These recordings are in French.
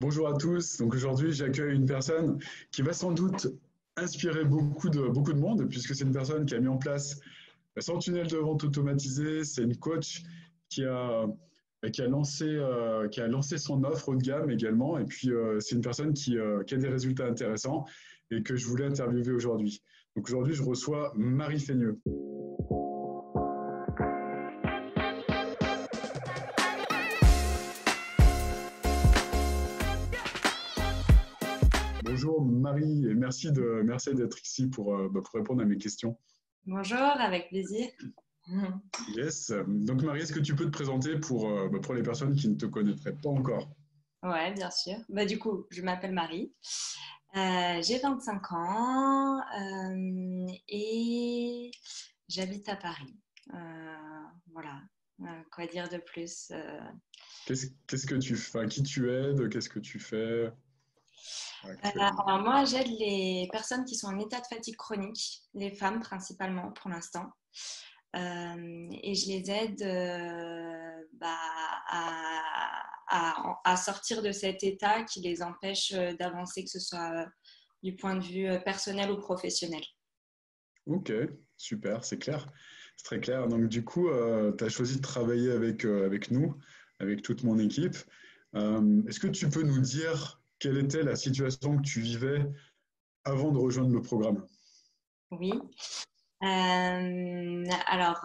Bonjour à tous. Donc aujourd'hui, j'accueille une personne qui va sans doute inspirer beaucoup de monde, puisque c'est une personne qui a mis en place son tunnel de vente automatisé. C'est une coach qui a, qui a lancé son offre haut de gamme également. Et puis, c'est une personne qui a des résultats intéressants et que je voulais interviewer aujourd'hui. Donc aujourd'hui, je reçois Marie Feigneux. Bonjour Marie et merci d'être ici pour répondre à mes questions. Bonjour, avec plaisir. Yes. Donc Marie, est-ce que tu peux te présenter pour les personnes qui ne te connaîtraient pas encore? Ouais, bien sûr. Du coup, je m'appelle Marie. J'ai 25 ans et j'habite à Paris. Voilà. Quoi dire de plus? Qu'est-ce que tu fais, enfin, qui tu aides, qu'est-ce que tu fais actuellement? Alors moi, j'aide les personnes qui sont en état de fatigue chronique, les femmes principalement pour l'instant. Et je les aide à sortir de cet état qui les empêche d'avancer, que ce soit du point de vue personnel ou professionnel. Ok, super, c'est clair. C'est très clair. Donc du coup, tu as choisi de travailler avec nous, avec toute mon équipe. Est-ce que tu peux nous dire quelle était la situation que tu vivais avant de rejoindre le programme? Oui. Alors,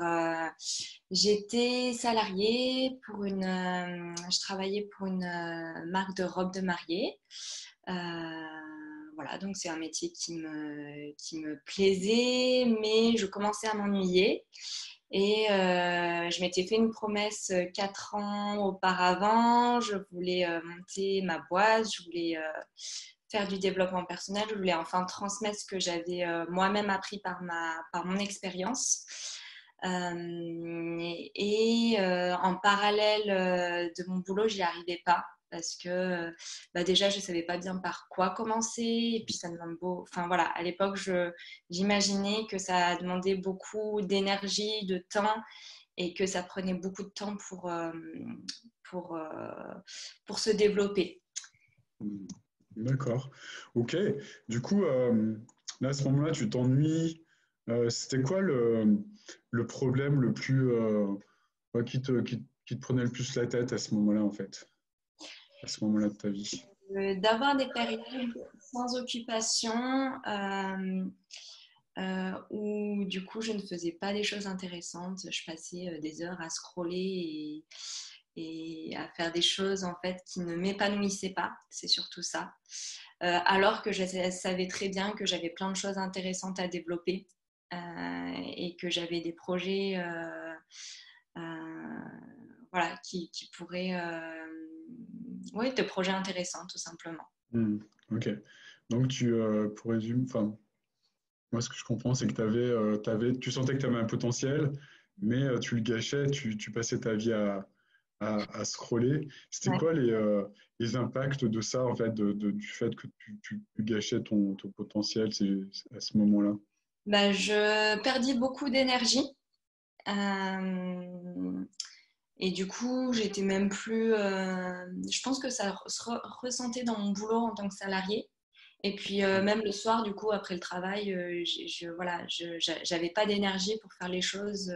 j'étais salariée pour je travaillais pour une marque de robes de mariée. Voilà, donc c'est un métier qui me plaisait, mais je commençais à m'ennuyer. Et je m'étais fait une promesse 4 ans auparavant. Je voulais monter ma boîte, je voulais faire du développement personnel, je voulais enfin transmettre ce que j'avais moi-même appris par mon expérience. En parallèle de mon boulot, j'y arrivais pas parce que déjà je savais pas bien par quoi commencer et puis ça demande beau. Enfin voilà, à l'époque j'imaginais que ça demandait beaucoup d'énergie, de temps et que ça prenait beaucoup de temps pour, euh, pour se développer. Hmm. D'accord. Ok. Du coup, là, à ce moment-là, tu t'ennuies. C'était quoi le problème le plus ouais, qui te prenait le plus la tête à ce moment-là, en fait, à ce moment-là de ta vie? D'avoir des périodes sans occupation où du coup je ne faisais pas des choses intéressantes. Je passais des heures à scroller et à faire des choses en fait qui ne m'épanouissaient pas. C'est surtout ça. Alors que je savais très bien que j'avais plein de choses intéressantes à développer et que j'avais des projets voilà, qui pourraient... oui, des projets intéressants tout simplement. Hmm. Ok. Donc, pour résumer, enfin, moi, ce que je comprends, c'est que tu sentais que tu avais un potentiel, mais tu le gâchais, tu passais ta vie à scroller. C'était Ouais. quoi les impacts de ça, en fait, du fait que tu gâchais ton potentiel à ce moment-là? Je perdis beaucoup d'énergie. Euh, et du coup, j'étais même plus. Je pense que ça ressentait dans mon boulot en tant que salarié. Et puis, même le soir, du coup, après le travail, voilà, j'avais pas d'énergie pour faire les choses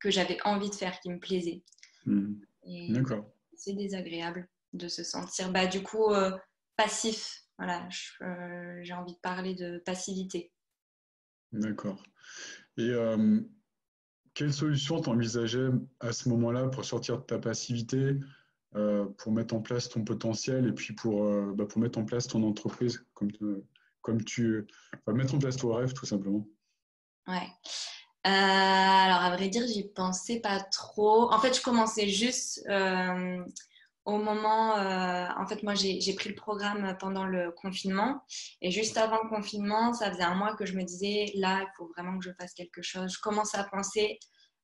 que j'avais envie de faire, qui me plaisaient. Hmm. Et ouais, D'accord, c'est désagréable de se sentir, du coup, passif. Voilà, j'ai envie de parler de passivité. d'accord. Et quelle solution t'envisageais à ce moment-là pour sortir de ta passivité, pour mettre en place ton potentiel et puis pour mettre en place ton entreprise enfin, mettre en place ton rêve tout simplement. Ouais. Alors, à vrai dire, j'y pensais pas trop. En fait, je commençais juste au moment. En fait, moi, j'ai pris le programme pendant le confinement. Et juste avant le confinement, ça faisait un mois que je me disais, là, il faut vraiment que je fasse quelque chose. Je commençais à penser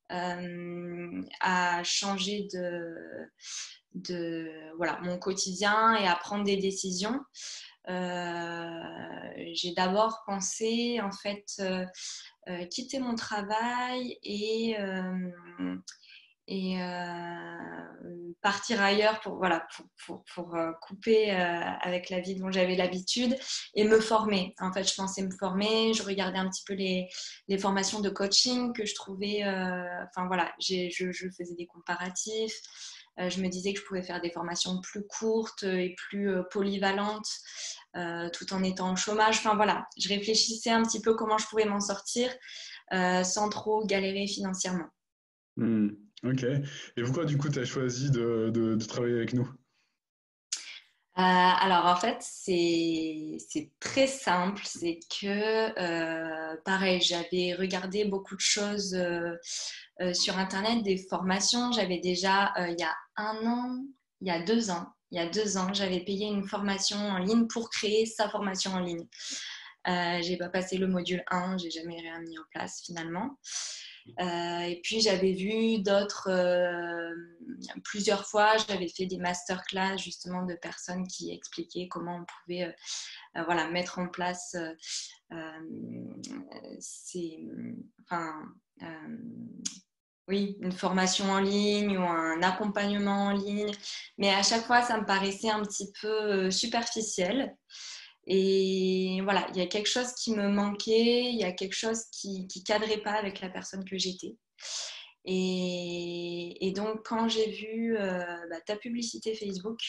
à changer voilà, mon quotidien et à prendre des décisions. J'ai d'abord pensé, en fait, quitter mon travail et partir ailleurs pour, voilà, pour couper avec la vie dont j'avais l'habitude et me former. En fait, je pensais me former, je regardais un petit peu les formations de coaching que je trouvais, enfin voilà, je faisais des comparatifs. Je me disais que je pouvais faire des formations plus courtes et plus polyvalentes tout en étant au chômage. Enfin voilà, je réfléchissais un petit peu comment je pouvais m'en sortir sans trop galérer financièrement. Ok. Et pourquoi, du coup, tu as choisi de travailler avec nous? Alors en fait, c'est très simple. C'est que, pareil, j'avais regardé beaucoup de choses sur Internet, des formations. J'avais déjà, il y a un an, il y a 2 ans, j'avais payé une formation en ligne pour créer sa formation en ligne. J'ai pas passé le module 1, j'ai jamais rien mis en place finalement. Et puis j'avais vu d'autres, plusieurs fois, j'avais fait des masterclass justement de personnes qui expliquaient comment on pouvait voilà, mettre en place ces, enfin, oui, une formation en ligne ou un accompagnement en ligne. Mais à chaque fois, ça me paraissait un petit peu superficiel. Et voilà, il y a quelque chose qui me manquait, il y a quelque chose qui ne cadrait pas avec la personne que j'étais. Et donc, quand j'ai vu ta publicité Facebook,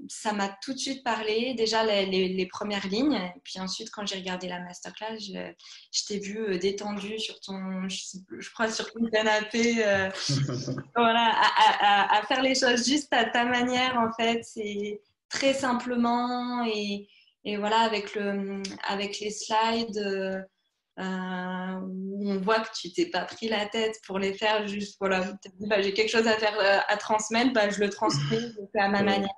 ça m'a tout de suite parlé. Déjà, les premières lignes. Et puis ensuite, quand j'ai regardé la masterclass, je t'ai vu détendue sur ton, je crois, sur ton canapé. Voilà, à faire les choses juste à ta manière, en fait. C'est très simplement. Et voilà, avec les slides. Où on voit que tu t'es pas pris la tête pour les faire, juste voilà, tu te dis, bah, j'ai quelque chose à faire, à transmettre, bah, je le transmets, je le fais à ma C'est vrai, manière.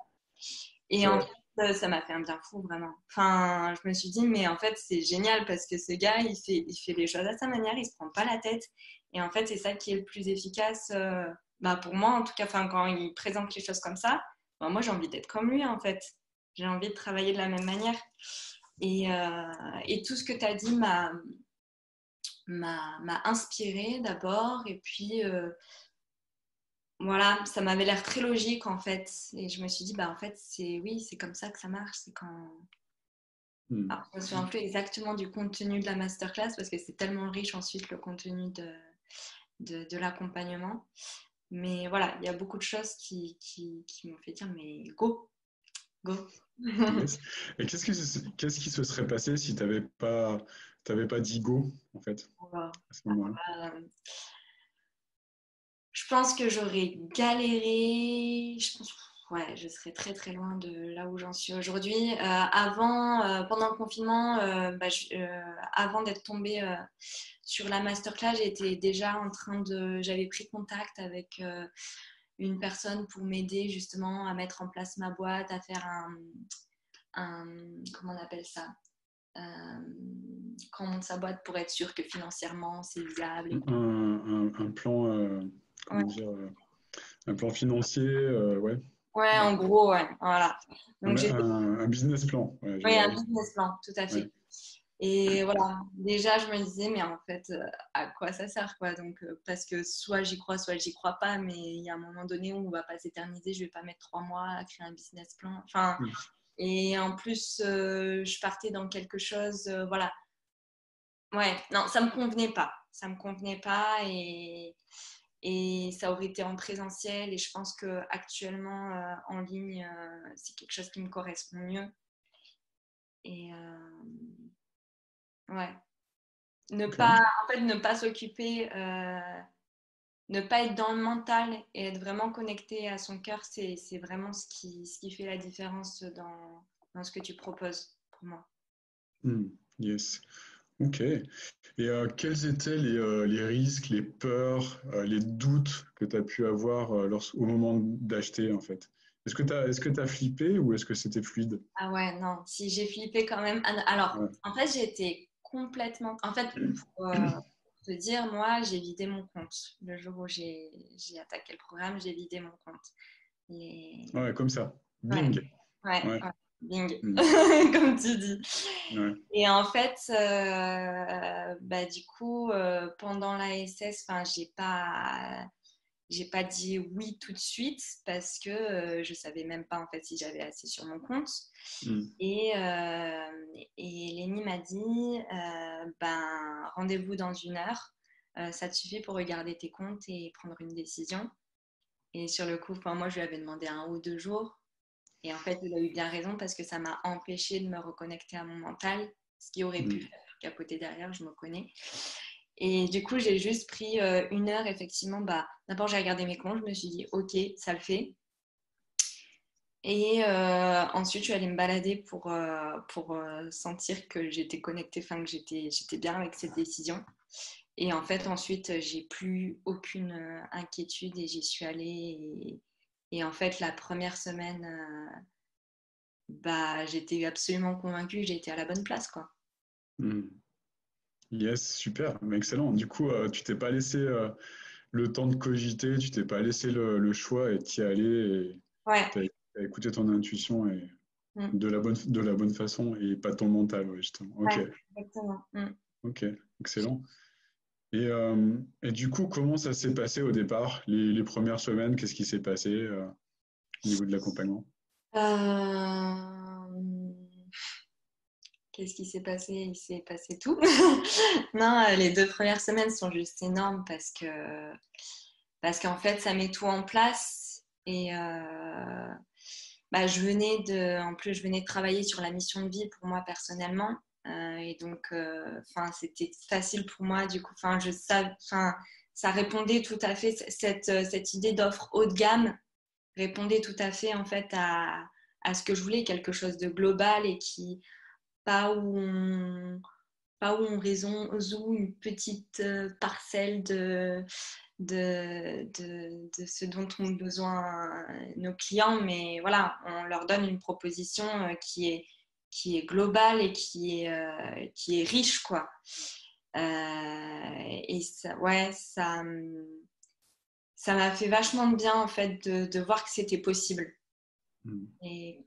Et c'est en vrai. fait, ça m'a fait un bien fou, vraiment. Enfin, je me suis dit, mais en fait, c'est génial parce que ce gars, il fait les choses à sa manière, il se prend pas la tête. Et en fait, c'est ça qui est le plus efficace, bah, pour moi, en tout cas, enfin, quand il présente les choses comme ça, bah, moi, j'ai envie d'être comme lui, en fait. J'ai envie de travailler de la même manière. Et tout ce que tu as dit m'a inspirée d'abord. Et puis, voilà, ça m'avait l'air très logique en fait. Et je me suis dit, bah en fait, oui, c'est comme ça que ça marche. C'est quand. Hmm. Alors, je me souviens plus exactement du contenu de la masterclass parce que c'est tellement riche ensuite le contenu de l'accompagnement. Mais voilà, il y a beaucoup de choses qui m'ont fait dire, mais go, go. Yes. Et qu'est-ce qui se serait passé si t'avais pas dit go, en fait, Voilà. à ce moment-là? Je pense que j'aurais galéré. Je pense, ouais, je serais très très loin de là où j'en suis aujourd'hui. Pendant le confinement, avant d'être tombée sur la masterclass, j'étais déjà j'avais pris contact avec une personne pour m'aider justement à mettre en place ma boîte, à faire comment on appelle ça? Quand on monte sa boîte pour être sûr que financièrement c'est viable. Un plan, Ouais. comment dire, un plan financier, ouais. Ouais, Ouais. en gros, ouais, voilà. Donc Ouais, j'ai un business plan. Ouais, Oui, un ouais. business plan, tout à Ouais. fait. Et voilà, déjà, je me disais, mais en fait, à quoi ça sert, quoi? Donc, parce que soit j'y crois pas, mais il y a un moment donné où on va pas s'éterniser, je vais pas mettre 3 mois à créer un business plan. Enfin, Hmm. et en plus, je partais dans quelque chose, voilà. Ouais, non, ça me convenait pas. Ça me convenait pas et ça aurait été en présentiel et je pense que actuellement en ligne, c'est quelque chose qui me correspond mieux. Et ouais. Ok. Ne pas s'occuper, ne pas être dans le mental et être vraiment connecté à son cœur, c'est vraiment ce qui fait la différence dans ce que tu proposes pour moi. Hmm. Yes. Ok. Et quels étaient les risques, les peurs, les doutes que tu as pu avoir au moment d'acheter, en fait? Est-ce que tu as flippé ou est-ce que c'était fluide? Ah ouais, non, si j'ai flippé quand même. Alors, Ouais. en fait, j'étais complètement. En fait, pour te dire, moi, j'ai vidé mon compte. Le jour où j'ai attaqué le programme, j'ai vidé mon compte. Ouais, comme ça. Ouais, Bing. ouais, Ouais. ouais. Bing, Mm. comme tu dis. Ouais. Et en fait, du coup, pendant l'ASS, j'ai pas dit oui tout de suite parce que je savais même pas en fait si j'avais assez sur mon compte. Mm. Et Lénie m'a dit, rendez-vous dans 1 heure. Ça te suffit pour regarder tes comptes et prendre une décision. Et sur le coup, moi, je lui avais demandé 1 ou 2 jours. Et en fait, il a eu bien raison parce que ça m'a empêché de me reconnecter à mon mental, ce qui aurait pu Mm. faire capoter derrière, je me connais. Et du coup, j'ai juste pris 1 heure, effectivement. D'abord, j'ai regardé mes comptes, je me suis dit, ok, ça le fait. Et ensuite, je suis allée me balader pour sentir que j'étais connectée, que j'étais bien avec cette décision. Et en fait, ensuite, j'ai plus aucune inquiétude et j'y suis allée. Et en fait, la première semaine, j'étais absolument convaincue que j'étais à la bonne place, quoi. Mm. Yes, super, mais excellent. Du coup, tu t'es pas laissé le temps de cogiter, tu t'es pas laissé le choix et t'y aller et Ouais. t'as écouté ton intuition et Mm. de la bonne façon et pas ton mental, ouais, justement. Ok, Ouais, exactement. Mm. ok, excellent. Et du coup, comment ça s'est passé au départ, les premières semaines, qu'est-ce qui s'est passé au niveau de l'accompagnement? Euh, Qu'est-ce qui s'est passé? Il s'est passé tout. Non, les 2 premières semaines sont juste énormes parce qu'en fait, ça met tout en place. Et en plus, je venais de travailler sur la mission de vie pour moi personnellement. Et donc, c'était facile pour moi. Du coup, ça répondait tout à fait, cette idée d'offre haut de gamme répondait tout à fait en fait à ce que je voulais, quelque chose de global et qui, pas où on, pas où on résout une petite parcelle de ce dont ont besoin nos clients, mais voilà, on leur donne une proposition qui est globale et qui est riche, quoi. Et ça, ouais, ça m'a fait vachement de bien, en fait, de voir que c'était possible Hmm. et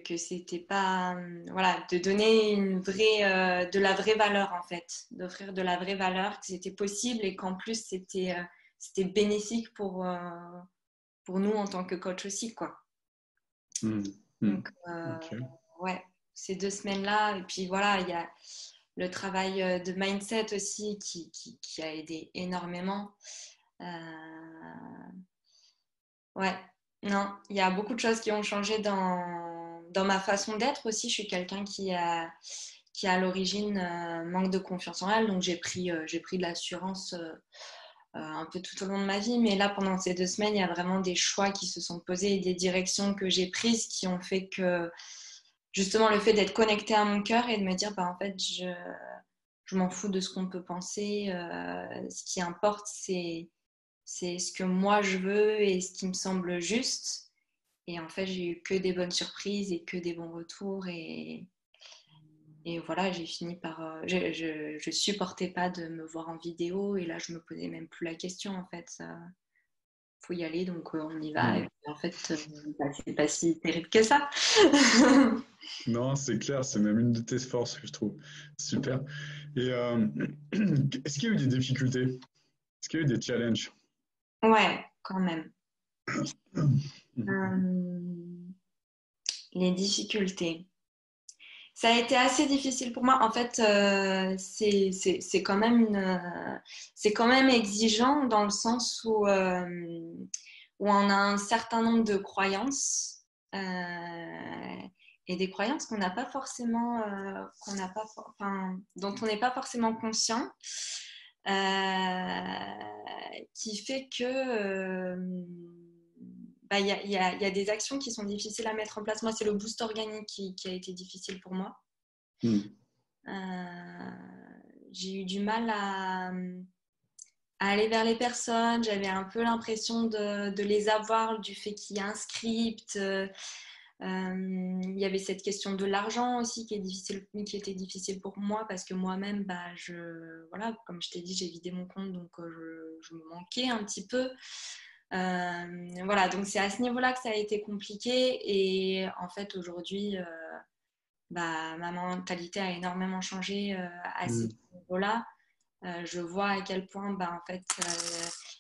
que c'était pas, voilà, de donner de la vraie valeur, en fait, d'offrir de la vraie valeur, que c'était possible et qu'en plus c'était bénéfique pour nous en tant que coach aussi, quoi. Hmm. Hmm. Donc, Ok. ouais, ces 2 semaines-là, et puis voilà, il y a le travail de mindset aussi qui a aidé énormément. Euh, ouais, non, il y a beaucoup de choses qui ont changé dans ma façon d'être aussi. Je suis quelqu'un qui à l'origine manque de confiance en elle, donc j'ai pris de l'assurance un peu tout au long de ma vie. Mais là, pendant ces 2 semaines, il y a vraiment des choix qui se sont posés et des directions que j'ai prises qui ont fait que justement le fait d'être connectée à mon cœur et de me dire, en fait, je m'en fous de ce qu'on peut penser. Ce qui importe, c'est ce que moi je veux et ce qui me semble juste. Et en fait, j'ai eu que des bonnes surprises et que des bons retours. Et voilà, j'ai fini par. Je supportais pas de me voir en vidéo et là, je me posais même plus la question en fait. Faut y aller, donc on y va. Et Hmm. puis, en fait, c'est pas si terrible que ça. Non, c'est clair, c'est même une de tes forces, je trouve. Super. Et est-ce qu'il y a eu des difficultés? Est-ce qu'il y a eu des challenges? Ouais, quand même. Mhm. Euh, les difficultés. Ça a été assez difficile pour moi. En fait, c'est quand même c'est quand même exigeant dans le sens où on a un certain nombre de croyances et des croyances qu'on n'a pas forcément, dont on n'est pas forcément conscient, qui fait que il y a des actions qui sont difficiles à mettre en place. Moi, c'est le boost organique qui a été difficile pour moi. Hmm. Euh, j'ai eu du mal à aller vers les personnes. J'avais un peu l'impression de les avoir du fait qu'il y a un script. Il y avait cette question de l'argent aussi qui était difficile pour moi parce que moi-même, voilà, comme je t'ai dit, j'ai vidé mon compte, donc je me manquais un petit peu. Voilà, donc c'est à ce niveau-là que ça a été compliqué. Et en fait, aujourd'hui, ma mentalité a énormément changé à ce Mm. niveau-là. Je vois à quel point en fait,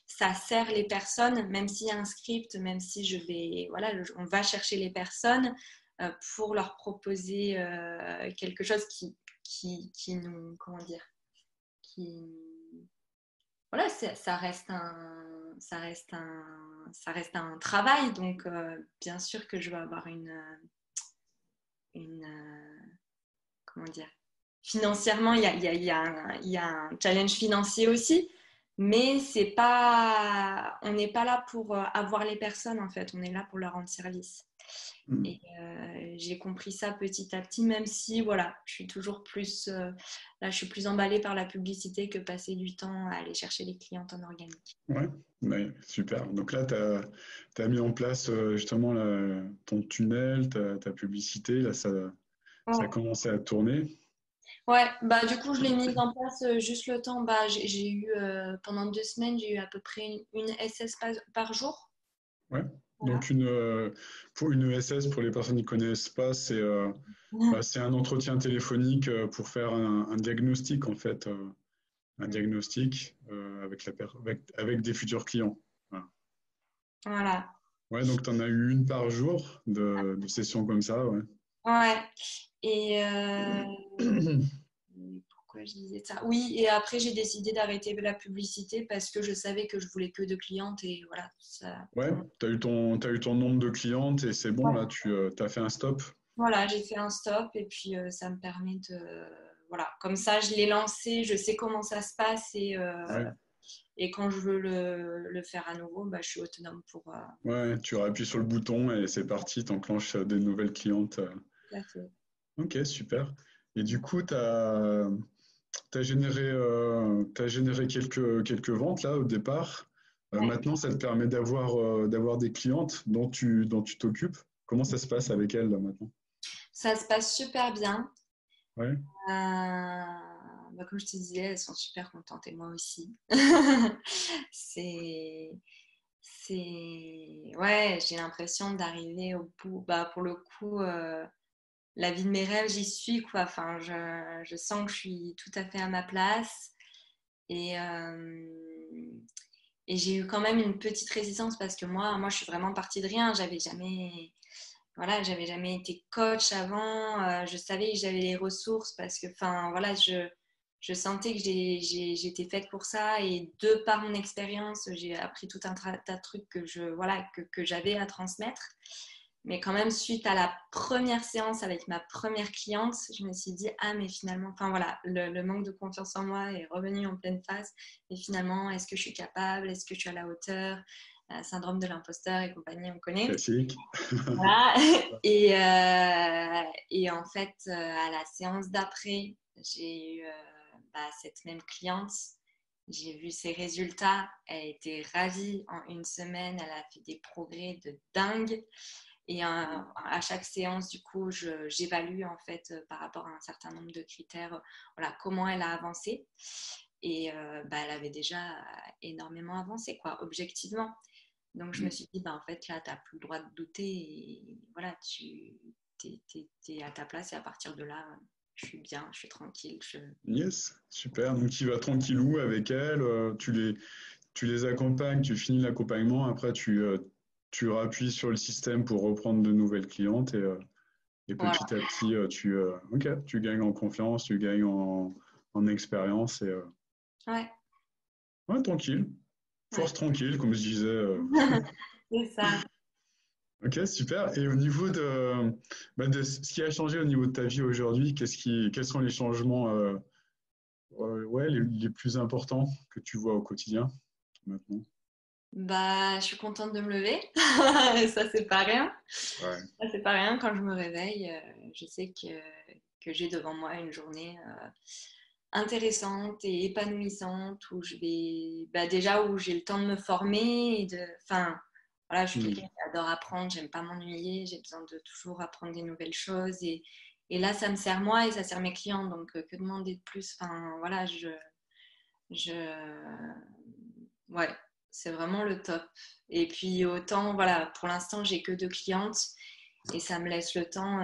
ça sert les personnes, même s'il y a un script, même si voilà, on va chercher les personnes pour leur proposer quelque chose qui nous, comment dire, qui, voilà, ça reste un travail. Donc, bien sûr que je vais avoir une comment dire, financièrement, il y a un challenge financier aussi, mais on n'est pas là pour avoir les personnes, en fait, on est là pour leur rendre service. Mm. Et j'ai compris ça petit à petit, même si, voilà, je suis toujours plus, là, je suis plus emballée par la publicité que passer du temps à aller chercher les clientes en organique. Ouais, ouais, super. Donc là, tu as mis en place justement ton tunnel, ta publicité. Là, ça a Ouais. commencé à tourner. Ouais, bah du coup je l'ai mise en place juste le temps. Bah, j'ai eu pendant 2 semaines, j'ai eu à peu près une SS par jour. Ouais. Voilà. Donc, pour une ESS, pour les personnes qui ne connaissent pas, c'est un entretien téléphonique pour faire un diagnostic, en fait, un diagnostic avec des futurs clients. Voilà. Voilà. Ouais, donc tu en as eu une par jour de sessions comme ça, ouais. Ouais. Et pourquoi je disais ça? Oui, et après j'ai décidé d'arrêter la publicité parce que je savais que je voulais que de clientes et voilà, ça Ouais, pour moi. t'as eu ton nombre de clientes et c'est bon, là, tu as fait un stop. Voilà, j'ai fait un stop et puis ça me permet de voilà, comme ça je l'ai lancé, je sais comment ça se passe Ouais, et quand je veux le faire à nouveau, bah, je suis autonome pour ouais, tu appuies sur le bouton et c'est parti, t'enclenches des nouvelles clientes. tout à fait. Ok, super. Et du coup, t'as généré quelques ventes là au départ. Ouais. Maintenant, ça te permet d'avoir des clientes dont tu t'occupes. Comment ça se passe avec elles là maintenant? Ça se passe super bien. Ouais, Comme je te disais, elles sont super contentes et moi aussi. c'est, ouais, j'ai l'impression d'arriver au bout. Bah, pour le coup, la vie de mes rêves, j'y suis quoi. Enfin, je sens que je suis tout à fait à ma place et, et j'ai eu quand même une petite résistance parce que moi, je suis vraiment partie de rien. Voilà, j'avais jamais été coach avant. Je savais que j'avais les ressources parce que, enfin, voilà, je sentais que j'étais faite pour ça. Et de par mon expérience, j'ai appris tout un tas de trucs voilà, que j'avais à transmettre. Mais quand même, suite à la première séance avec ma première cliente, je me suis dit, ah, mais finalement, enfin voilà, le manque de confiance en moi est revenu en pleine face. Et finalement, est-ce que je suis capable? Est-ce que je suis à la hauteur? Syndrome de l'imposteur et compagnie, on connaît. classique. Voilà. Et en fait, à la séance d'après, j'ai eu cette même cliente. J'ai vu ses résultats. Elle était ravie en une semaine. Elle a fait des progrès de dingue. Et à chaque séance, du coup, j'évalue en fait par rapport à un certain nombre de critères, voilà, comment elle a avancé. Et elle avait déjà énormément avancé, quoi, objectivement. Donc, je me suis dit, en fait, là, tu n'as plus le droit de douter et voilà, tu es à ta place et à partir de là, je suis bien, je suis tranquille. Yes, super. Donc, tu vas tranquillou avec elles, tu les accompagnes, tu finis l'accompagnement, après tu rappuies sur le système pour reprendre de nouvelles clientes et Voilà. petit à petit, ok, tu gagnes en confiance, tu gagnes en expérience et Ouais, ouais, tranquille, ouais. force tranquille, comme je disais. C'est ça. Ok, super. Et au niveau de ce qui a changé au niveau de ta vie aujourd'hui, quels sont les changements ouais, les plus importants que tu vois au quotidien maintenant? Je suis contente de me lever. Ça, c'est pas rien. Ouais. Ça, c'est pas rien. Quand je me réveille, je sais que j'ai devant moi une journée intéressante et épanouissante où je vais, déjà où j'ai le temps de me former enfin, voilà, je suis quelqu'un Hmm. qui adore apprendre, j'aime pas m'ennuyer, j'ai besoin de toujours apprendre des nouvelles choses et là, ça me sert moi et ça sert mes clients, donc que demander de plus? Enfin, voilà, je, ouais, C'est vraiment le top. Et puis autant, voilà, pour l'instant, j'ai que 2 clientes et ça me laisse le temps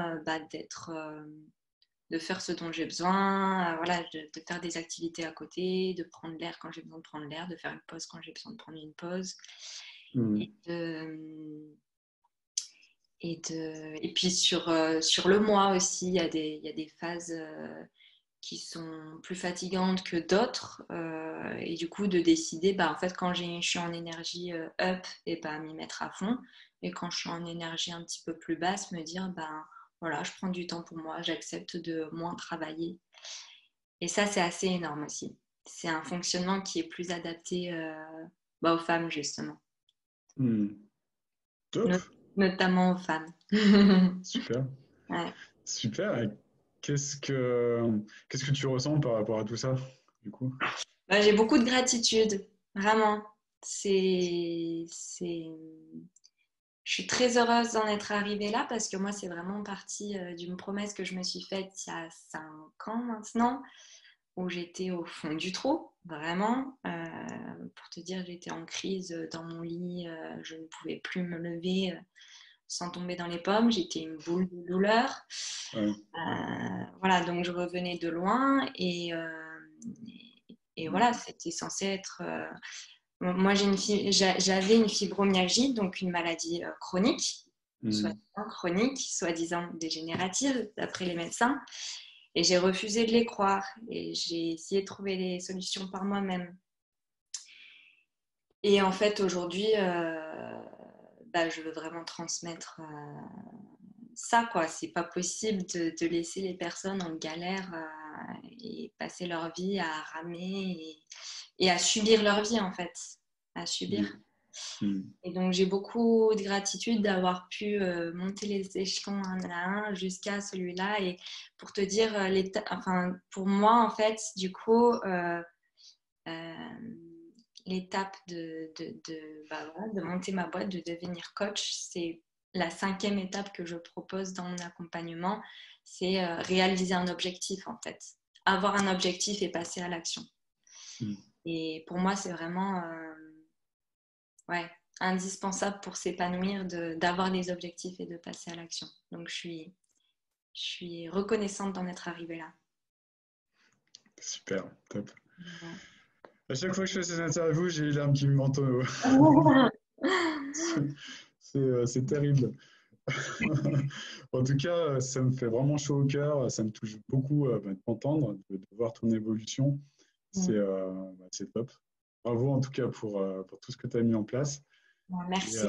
de faire ce dont j'ai besoin, voilà, de faire des activités à côté, de prendre l'air quand j'ai besoin de prendre l'air, de faire une pause quand j'ai besoin de prendre une pause. Et, et puis sur le mois aussi, il y a des phases qui sont plus fatigantes que d'autres. Et du coup, de décider, en fait, quand je suis en énergie up, et m'y mettre à fond. Et quand je suis en énergie un petit peu plus basse, me dire, voilà, je prends du temps pour moi, j'accepte de moins travailler. Et ça, c'est assez énorme aussi. C'est un fonctionnement qui est plus adapté aux femmes, justement. Top. Notamment aux femmes. Super. Ouais. Super. Et qu'est-ce que tu ressens par rapport à tout ça, du coup? J'ai beaucoup de gratitude, vraiment. Je suis très heureuse d'en être arrivée là parce que moi, c'est vraiment partie d'une promesse que je me suis faite il y a 5 ans maintenant, où j'étais au fond du trou, vraiment. Pour te dire, j'étais en crise dans mon lit, je ne pouvais plus me lever sans tomber dans les pommes, j'étais une boule de douleur. Ouais. Voilà, donc je revenais de loin et voilà, c'était censé être... moi, j'avais une fibromyalgie, donc une maladie chronique, soi-disant chronique, soi-disant dégénérative, d'après les médecins. Et j'ai refusé de les croire. Et j'ai essayé de trouver des solutions par moi-même. Et en fait, aujourd'hui, je veux vraiment transmettre ça, quoi. C'est pas possible de laisser les personnes en galère et passer leur vie à ramer et à subir leur vie, en fait. À subir. Et donc, j'ai beaucoup de gratitude d'avoir pu monter les échelons un à un jusqu'à celui-là. Et pour te dire, pour moi, en fait, du coup, l'étape de monter ma boîte, de devenir coach, c'est la 5e étape que je propose dans mon accompagnement. C'est réaliser un objectif, en fait. Avoir un objectif et passer à l'action. Et pour moi, c'est vraiment... indispensable pour s'épanouir d'avoir les objectifs et de passer à l'action. Donc, je suis reconnaissante d'en être arrivée là. Super, top. Ouais. À chaque fois que je fais ces interviews, j'ai les larmes qui me montent. C'est terrible. En tout cas, ça me fait vraiment chaud au cœur. Ça me touche beaucoup de t'entendre, de voir ton évolution. C'est top. Bravo en tout cas pour tout ce que tu as mis en place. Merci.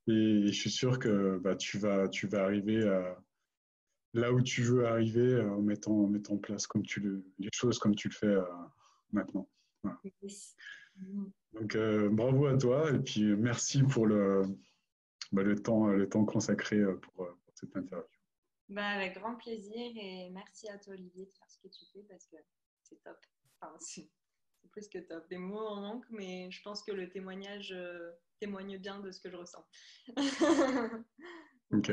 Et je suis sûr que tu vas arriver là où tu veux arriver en mettant en place les choses comme tu le fais maintenant. Voilà. Donc bravo à toi et puis merci pour le temps consacré pour cette interview. Avec grand plaisir et merci à toi Olivier de faire ce que tu fais parce que c'est top. Enfin, c'est plus que top. Les mots en manquent, mais je pense que le témoignage témoigne bien de ce que je ressens. Ok,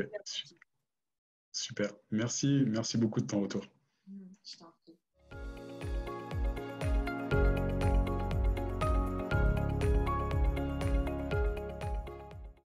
super. Merci beaucoup de ton retour. Je t'en prie.